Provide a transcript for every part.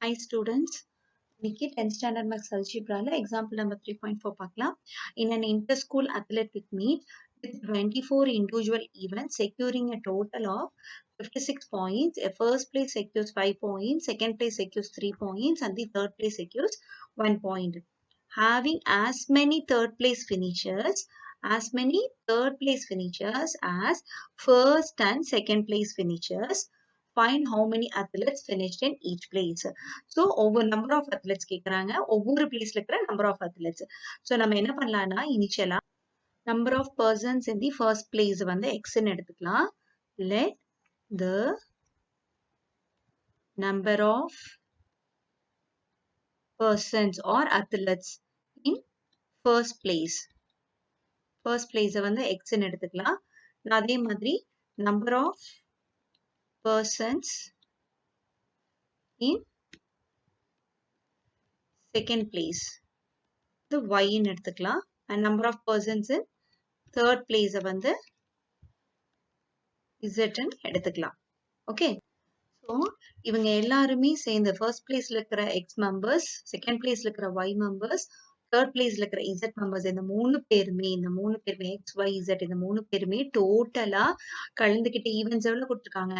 Hi students. இன்னைக்கு 10th standard maths algebra example number 3.4 பார்க்கலாம். In an inter-school athletic meet with 24 individual events securing a total of 56 points, a first place secures 5 points, second place secures 3 points, and the third place secures 1 point. Having as many third place finishers as first and second place finishers, find how many athletes finished in each place. So over number of athletes கேக்குறாங்க, ஒவ்வொரு பிளேஸ்ல இருக்கிற number of athletes. So நம்ம என்ன பண்ணலாம்னா இனிஷியலா number of persons in the first place வந்து x ன்னு எடுத்துக்கலாம். Let the number of persons or athletes in first place வந்து x ன்னு எடுத்துக்கலாம். அதே மாதிரி number of persons in second place the y ன்னு எடுத்துக்கலாம். and number of persons in third place வந்து z ன்னு எடுத்துக்கலாம். okay, so இவங்க எல்லாருமே சேர்ந்து first placeல இருக்கிற x members, second placeல இருக்கிற y members, third placeல இருக்கிற z members, இந்த மூணு பேருமே x, y, z இந்த மூணு பேருமே டோட்டலா கலந்துகிட்ட ஈவென்ட்ஸ் எவ்வளவு கொடுத்திருக்காங்க?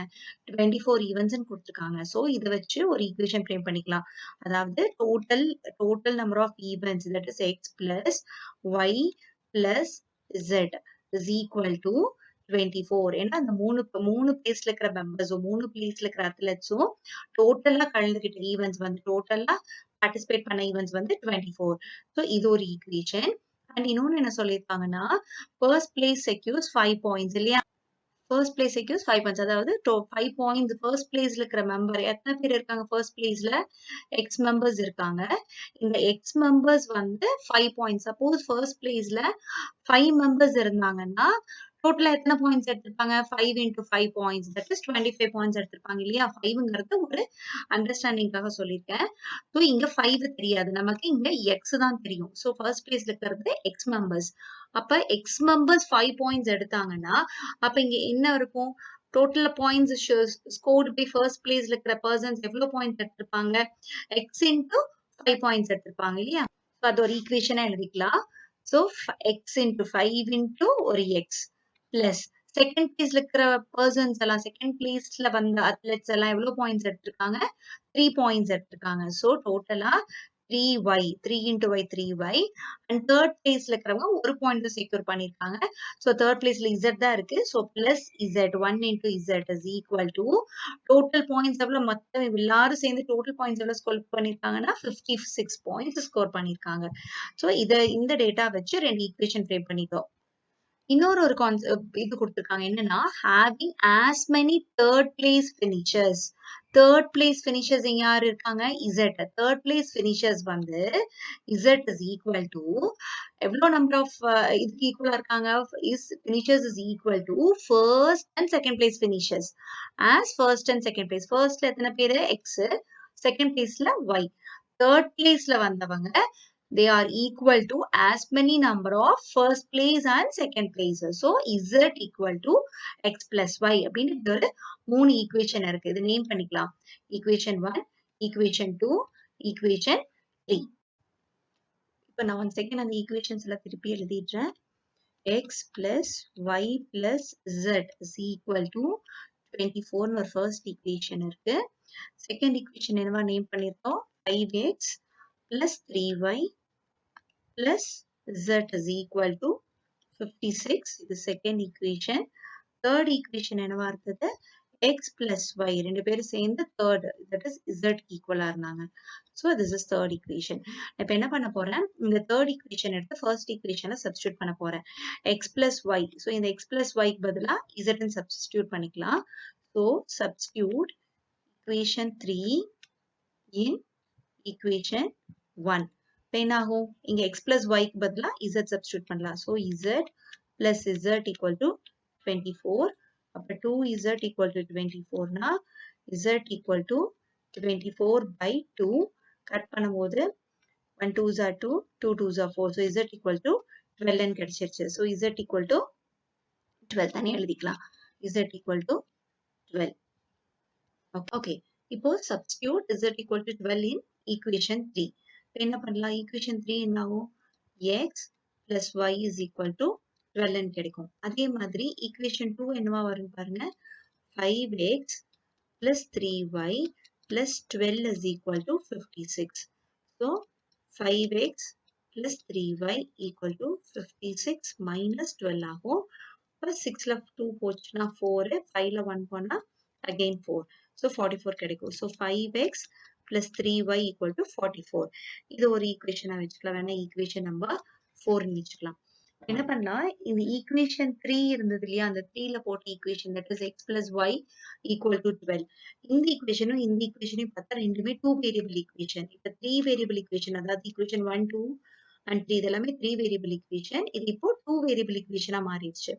24 ஈவென்ட்ஸ் கொடுத்திருக்காங்க. சோ இத வச்சு ஒரு ஈக்குவேஷன் ஃப்ரேம் பண்ணிக்கலாம். அதாவது total number of events, that is x plus y plus z is equal to 24. ஏன்னா அந்த மூணு பிளேஸ்ல இருக்கிற மெம்பர்ஸும் மூணு பிளேஸ்ல இருக்கிற அத்லெட்ஸும் டோட்டலா கலந்துகிட்ட ஈவென்ட்ஸ் வந்து டோட்டலா பார்ட்டிசிபேட் பண்ண ஈவென்ட்ஸ் வந்து 24. ஸோ இது ஒரு ஈக்குவேஷன். அண்ட் இன்னொன்னு என்ன சொல்லியிருக்காங்கன்னா ஃபர்ஸ்ட் பிளேஸ் செக்யூர்ஸ் 5 பாயிண்ட்ஸ் இல்லையா? First place secures 5 points. அதாவது 5 பாயிண்ட்ஸ் ஃபர்ஸ்ட் பிளேஸ்ல இருக்கிற மெம்பர் எத்தனை பேர் இருக்காங்க? ஃபர்ஸ்ட் பிளேஸ்ல எக்ஸ் மெம்பர்ஸ் இருக்காங்க. இந்த எக்ஸ் மெம்பர்ஸ் வந்து 5 பாயிண்ட்ஸ். சப்போஸ் ஃபர்ஸ்ட் பிளேஸ்ல 5 மெம்பர்ஸ் இருந்தாங்கன்னா டோட்டலா எத்தனை பாயிண்ட்ஸ் எடுத்திருப்பாங்க? 5 into 5 points, that is 25 points எடுத்திருப்பாங்க இல்லையா? 5ங்கிறது ஒரு அண்டர்ஸ்டாண்டிங்காக சொல்லியிருக்கேன். ஸோ இங்க 5 தெரியாது நமக்கு, இங்க எக்ஸ் தான் தெரியும். ஸோ ஃபர்ஸ்ட் பிளேஸ்ல இருக்கிறது எக்ஸ் மெம்பர்ஸ். அப்ப எக்ஸ் மெம்பர்ஸ் 5 பாயிண்ட்ஸ் எடுத்தாங்கன்னா அப்ப இங்க என்ன இருக்கும்? Total points scored by first பிளேஸ்ல இருக்கிற பர்சன்ஸ் எவ்வளவு பாயிண்ட்ஸ் எடுத்திருப்பாங்க? எக்ஸ் இன்டூ 5 பாயிண்ட்ஸ் எடுத்திருப்பாங்க இல்லையா? ஸோ அது ஒரு ஈக்குவேஷனா எழுதிக்கலாம். ஸோ எக்ஸ் இன்டூ 5 இன்டூ ஒரு எக்ஸ் பிளஸ் செகண்ட் பிளேஸ்ல இருக்கிற பர்சன்ஸ் எல்லாம், செகண்ட் பிளேஸ்ல வந்த அத்லெட்ஸ் எல்லாம் எவ்வளவு பாயிண்ட்ஸ் எடுத்திருக்காங்க? 3 பாயிண்ட்ஸ் எடுத்திருக்காங்க. ஸோ டோட்டலா 3y, 3 into y 3y. And third பிளேஸ்ல இருக்கிறவங்க ஒரு பாயிண்ட் செக்யூர் பண்ணிருக்காங்க. ஸோ தேர்ட் பிளேஸ்ல z தான் இருக்கு. So plus z 1 into z is equal to total points எவ்வளவு? மொத்தம் எல்லாரும் சேர்ந்து டோட்டல் பாயிண்ட்ஸ் எவ்வளவு ஸ்கோர் பண்ணிருக்காங்கன்னா 56 பாயிண்ட்ஸ் ஸ்கோர் பண்ணிருக்காங்க. ஸோ இந்த டேட்டா வச்சு ரெண்டு ஈக்குவேஷன் ஃப்ரேம் பண்ணிட்டோம். இன்னொரு ஒரு இது கொடுத்திருக்காங்க என்னன்னா having as many third place finishers. third place finishers இங்க யாரு இருக்காங்க? z. third place finishers வந்து z is equal to எவ்வளவு number of இதுக்கு ஈக்குவலா இருக்காங்க? finishers is equal to first and second place finishers as first and second place. firstல எத்தனை பேரு? x, second placeல y, third placeல வந்தவங்க they are equal to as many number of first place and second places. So z equal to x plus y அப்படின்னு மூணு equation இருக்கு. இது name பண்ணிக்கலாம். equation 1, equation 2, equation 3. இப்ப நான் ஒன் செகண்ட் அந்த equations எல்லாம் திருப்பி எழுதிடுறேன். x plus y plus z is equal to 24 ஒரு ஃபர்ஸ்ட் ஈக்குவேஷன் இருக்கு. செகண்ட் ஈக்குவேஷன் என்னவா நேம் பண்ணிருக்கோம்? 5x plus 3y plus z is equal to 56. இது செகண்ட் ஈக்குவேஷன். தேர்ட் ஈக்குவேஷன் என்னவா இருக்குது? x plus y ரெண்டு பேரும் சேர்ந்து தேர்ட், that is z ஈக்குவலா இருந்தாங்க. So this is third equation. இப்ப என்ன பண்ண போறேன்? இந்த தேர்ட் ஈக்குவேஷன் எடுத்து ஃபர்ஸ்ட் ஈக்குவேஷனை சப்ஸ்டிடியூட் பண்ண போறேன். x plus y. So இந்த x plus y க்கு பதிலா z ன்னு சப்ஸ்டிடியூட் பண்ணிக்கலாம். So substitute equation 3 in equation 1. இப்ப என்ன ஆகும்? இங்க x plus y க்கு பதிலா z சப்ஸ்டிடியூட் பண்ணலாம். So z plus z equal to 24. அப்ப 2z equal to 24 னா z equal to 24 by 2. Cut பண்ணும்போது 1 2s are 2, 2 2s are 4. So z equal to 12 ன்னு கிடைச்சிருச்சு. So z equal to 12 தனியா எழுதிக்கலாம். z equal to 12. Okay. இப்போ substitute z equal to 12 in equation 3. இப்போ என்ன பண்ணலாம்? equation 3 என்ன ஆகும்? x plus y is equal to 12 ன்னு கிடைக்கும். அதே மாதிரி equation 2 என்னவா வரும் பாருங்க. 5x plus 3y plus 12 is equal to 56. So 5x plus 3y equal to 56 minus 12 ஆகும். இப்போ 6ல 2 போச்சுன்னா 4, 5ல 1 போனா again 4. So 44 கிடைக்கும். So 5x plus 3y equal to 44. இது ஒரு ஈக்குவேஷனா வச்சுக்கலாம். வேணா ஈக்குவேஷன் நம்பர் 4 வச்சுக்கலாம். என்ன பண்ணலாம்? இந்த ஈக்குவேஷன் 3 இருந்தது இல்லையா? அந்த 3ல போட்ட equation that is x plus y equal to 12. இந்த ஈக்குவேஷனும் இந்த ஈக்குவேஷனையும் பார்த்தா ரெண்டுமே 2 வேரியபிள் ஈக்குவேஷன். இப்ப 3 வேரியபிள் ஈக்குவேஷன் அதாவது ஈக்குவேஷன் 1, 2 and 3 இதெல்லாமே 3 வேரியபிள் ஈக்குவேஷன். இது இப்போ 2 வேரியபிள் ஈக்குவேஷனா மாறிடுச்சு.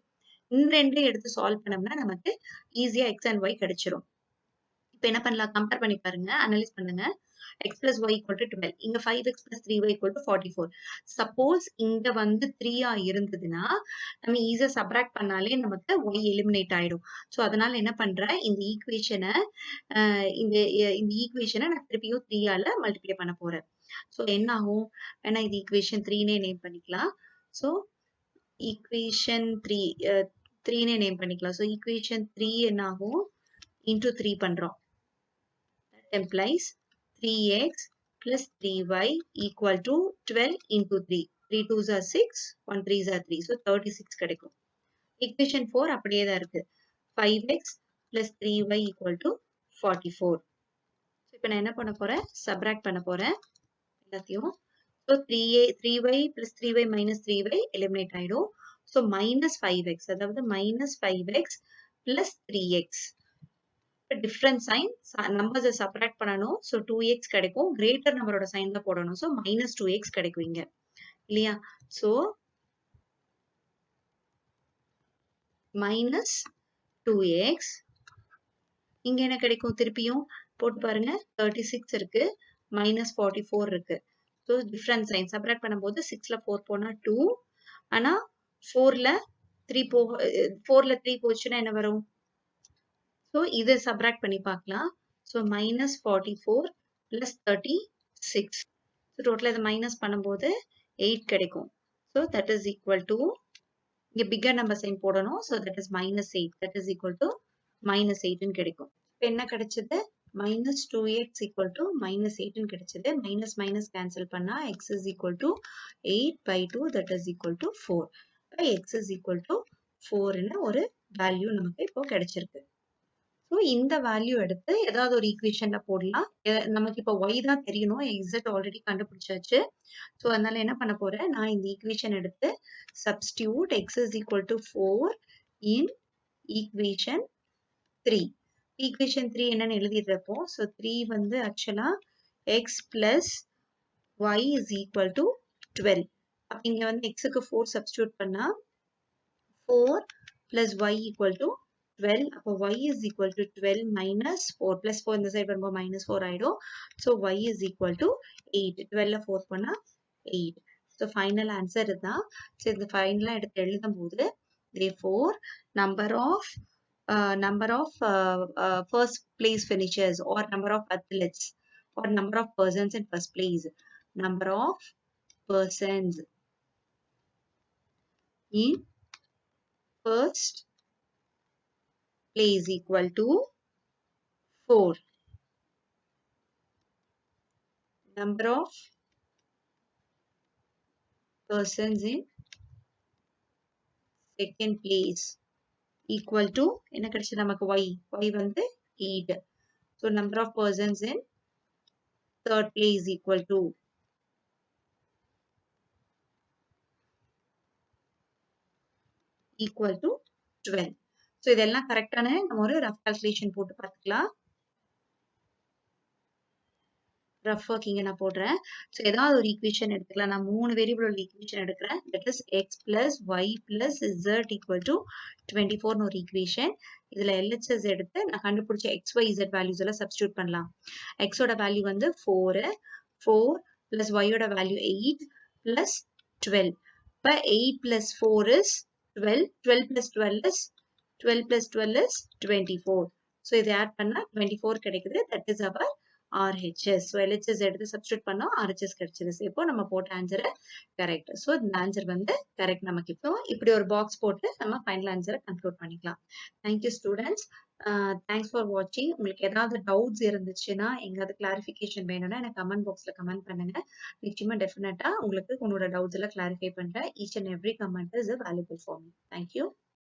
இந்த ரெண்டையும் எடுத்து சால்வ் பண்ணோம்னா நமக்கு ஈஸியா x and y கிடைச்சிரும். இப்ப என்ன பண்ணலாம்? கம்பேர் பண்ணி பாருங்க, அனலைஸ் பண்ணுங்க. x plus y equal to 12. இங்க 5x plus 3y equal to 44. Suppose இங்க வந்து 3 இருந்ததுன்னா நம்ம ஈஸியா சப்ராக்ட் பண்ணாலே நமக்கு y எலிமினேட் ஆயிடும். சோ அதனால என்ன பண்றேன்? இந்த ஈக்குவேஷனை இந்த ஈக்குவேஷனை நான் திருப்பியும் 3 ஆல மல்டிப்ளை பண்ண போறேன். சோ என்ன ஆகும்? வேணா இது ஈக்குவேஷன் 3னே நேம் பண்ணிக்கலாம். சோ ஈக்குவேஷன் 3னே நேம் பண்ணிக்கலாம். சோ ஈக்குவேஷன் 3 என்ன ஆகும்? into 3 பண்றோம். That implies 3x plus 3y equal to 12 into 3. 3 2s are 6, 1 3s are 3. So 36 கிடைக்கும். Equation 4 அப்படியே தான் இருக்கு. 5x plus 3y equal to 44. So இப்போ நான் என்ன பண்ண போறேன்? Subtract பண்ண போறேன் எல்லாத்தையும். So 3y plus 3y minus 3y eliminate ஆயிடும். So minus 5x அதாவது minus 5x plus 3x. Different sign நம்பர்ஸை சப்ராக்ட் பண்ணணும். ஸோ 2x கிடைக்கும். கிரேட்டர் நம்பரோட சைன் தான் போடணும். ஸோ மைனஸ் 2x கிடைக்கும் இங்க இல்லையா? ஸோ மைனஸ் 2x இங்க என்ன கிடைக்கும்? திருப்பியும் போட்டு பாருங்க. 36 இருக்கு, மைனஸ் 44 இருக்கு. ஸோ டிஃபரண்ட் சைன் சப்ராக்ட் பண்ணும்போது 6ல 4 போனா 2, ஆனா 4ல 3 போச்சுன்னா என்ன வரும்? So, இதை subtract பண்ணி பார்க்கலாம். So, minus 44 plus 36. So, total இதை minus பண்ணும்போது 8 கிடைக்கும். So, that is equal to, இங்க bigger number sign போடணும். So, that is minus 8. That is equal to minus 8 ன்னு கிடைக்கும். இப்போ என்ன கிடைச்சது? minus 2x equal to minus 8 ன்னு கிடைச்சது. minus minus cancel பண்ணா x is equal to 8 by 2 that is equal to 4. இப்போ x is equal to 4 ன்னு ஒரு வேல்யூ நமக்கு இப்போ கிடைச்சிருக்கு. ஸோ இந்த வேல்யூ எடுத்து ஏதாவது ஒரு ஈக்குவேஷன்ல போடலாம். நமக்கு இப்போ y தான் தெரியணும். z ஆல்ரெடி கண்டுபிடிச்சாச்சு. ஸோ அதனால என்ன பண்ண போறேன்? நான் இந்த ஈக்குவேஷன் எடுத்து substitute x is equal to 4 in equation 3. Equation 3 என்னன்னு எழுதிடுறப்போ, ஸோ 3 வந்து ஆக்சுவலா x plus y is equal to 12. அப்ப இங்க வந்து x-க்கு 4 சப்ஸ்டியூட் பண்ணா 4 plus y equal to 12. அப்போ y is equal to 12 minus 4 plus 4 இந்த சைடு வரும்போது minus 4 ஆயிடும். So y is equal to 8. 12ல 4 பண்ணா 8. So final answer இதுதான். So இந்த ஃபைனலா எடுத்து எழுதும் போது therefore number of first place finishers or number of athletes or number of persons in first place. Number of persons in first place equal to 4. Number of persons in second place equal to என்ன கிடைச்சது நமக்கு? y வந்து 8. So number of persons in third place equal to equal to 12. So இதெல்லாம் கரெக்டான நம்ம ஒரு rough calculation போட்டு பார்த்துக்கலாம். ரஃப் ஒர்க் இங்க நான் போடுறேன். ஸோ ஏதாவது ஒரு ஈக்குவேஷன் எடுத்துக்கலாம். நான் 3 வேரியபிள் உள்ள ஈக்குவேஷன் எடுக்கிறேன். That is x plus y plus z equal to 24 ஒரு ஈக்குவேஷன். இதுல LHS எடுத்து நான் கண்டுபிடிச்ச x, y, z வேல்யூஸ் எல்லாம் சப்ஸ்டியூட் பண்ணலாம். x ஓட வேல்யூ வந்து 4 plus y ஓட வேல்யூ 8 plus 12. இப்போ 8 plus 4 is 12. 12 plus 12 is 24. So இதை ஆட் பண்ணா 24 கிடைக்குது. That is our RHS. So LHS எடுத்து சப்ஸ்டியூட் பண்ணோம், RHS கிடைச்சிருச்சு. இப்போ நம்ம போட்ட ஆன்சர் கரெக்ட். ஸோ இந்த ஆன்சர் வந்து கரெக்ட் நமக்கு. இப்போ இப்படி ஒரு பாக்ஸ் போட்டு நம்ம ஃபைனல் ஆன்சரை கன்க்ளூட் பண்ணிக்கலாம். Thank you students. தேங்க்ஸ் ஃபார் வாட்சிங். உங்களுக்கு ஏதாவது டவுட்ஸ் இருந்துச்சுன்னா, எங்காவது கிளாரிஃபிகேஷன் வேணும்னா எனக்கு கமெண்ட் பாக்ஸ்ல கமெண்ட் பண்ணுங்க. நிச்சயமா டெஃபினட்டா உங்களுக்கு உங்களோட டவுட்ஸ் எல்லாம் கிளாரிஃபை பண்றேன். Each and every comment is valuable for me. Thank you.